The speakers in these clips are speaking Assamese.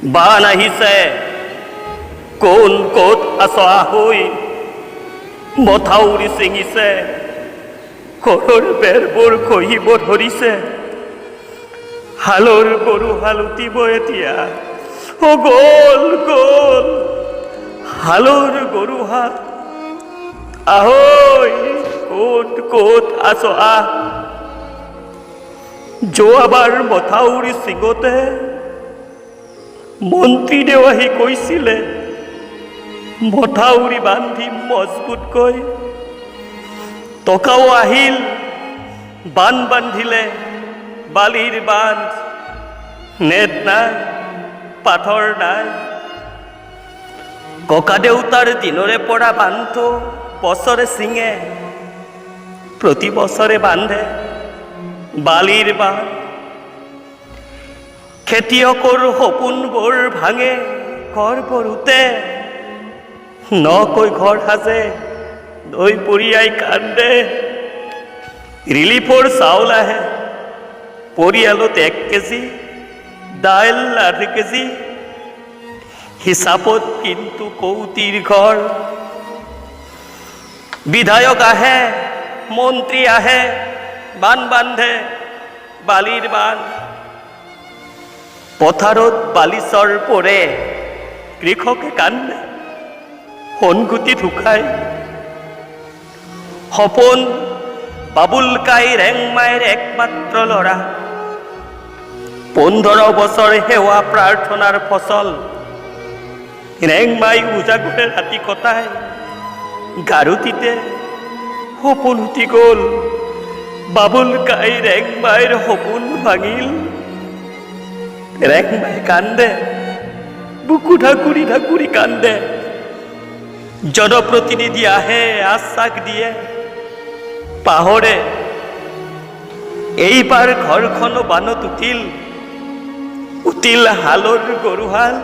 বান আহিছে কোন ক'ত আছা হৈ মথাউৰি ছিঙিছে ঘৰৰ বেৰবোৰ খহিব ধৰিছে হালৰ গৰু হালুতিব এতিয়া ও গ'ল গ'ল হালৰ গৰু হাল আহৈ ক'ত ক'ত আছা যোৱাবাৰ মথাউৰি ছিঙোতে মন্ত্ৰীদেউ আহি কৈছিলে মথাউৰি বান্ধিম মজবুতকৈ টকাও আহিল বান বান্ধিলে বালিৰ বান্ধ নেট নাই পাথৰ নাই ককা দেউতাৰ দিনৰে পৰা বান্ধ বছৰে ছিঙে প্ৰতি বছৰে বান্ধে বালিৰ বান্ধ খেতিয়কৰ সপোনবোৰ ভাঙে ঘৰ পৰোঁতে নকৈ ঘৰ সাজে দৈ পৰিয়াই কান্দে ৰিলিফৰ চাউল আহে পৰিয়ালত 1 কেজি দাইল আধা কেজি হিচাপত কিন্তু কৌটিৰ ঘৰ বিধায়ক আহে মন্ত্ৰী আহে বান বান্ধে বালিৰ বান্ধ পথাৰত বালিচৰ পৰে কৃষকে কান্দে সোণগুটি ঢুকায় সপোন বাবুল কাই ৰেংমাইৰ একমাত্ৰ ল'ৰা 15 বছৰ সেৱা প্ৰাৰ্থনাৰ ফচল ৰেংমাই উজাগৰে ৰাতি কটাই গাৰুটিতে সপোন উঠি গ'ল বাবুল কাই ৰেংমাইৰ সপোন ভাঙিল ৰেংমাই কান্দে বুকু ঢাকুৰি ঢাকুৰি কান্দে জনপ্ৰতিনিধি আহে আশ্বাস দিয়ে পাহৰে এইবাৰ ঘৰখনো বানত উঠিল হালৰ গৰুহাল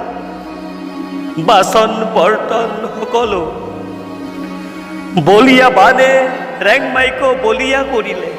বাচন বৰ্তন সকলো বলিয়া বানে ৰেংমাইকো বলিয়া কৰিলে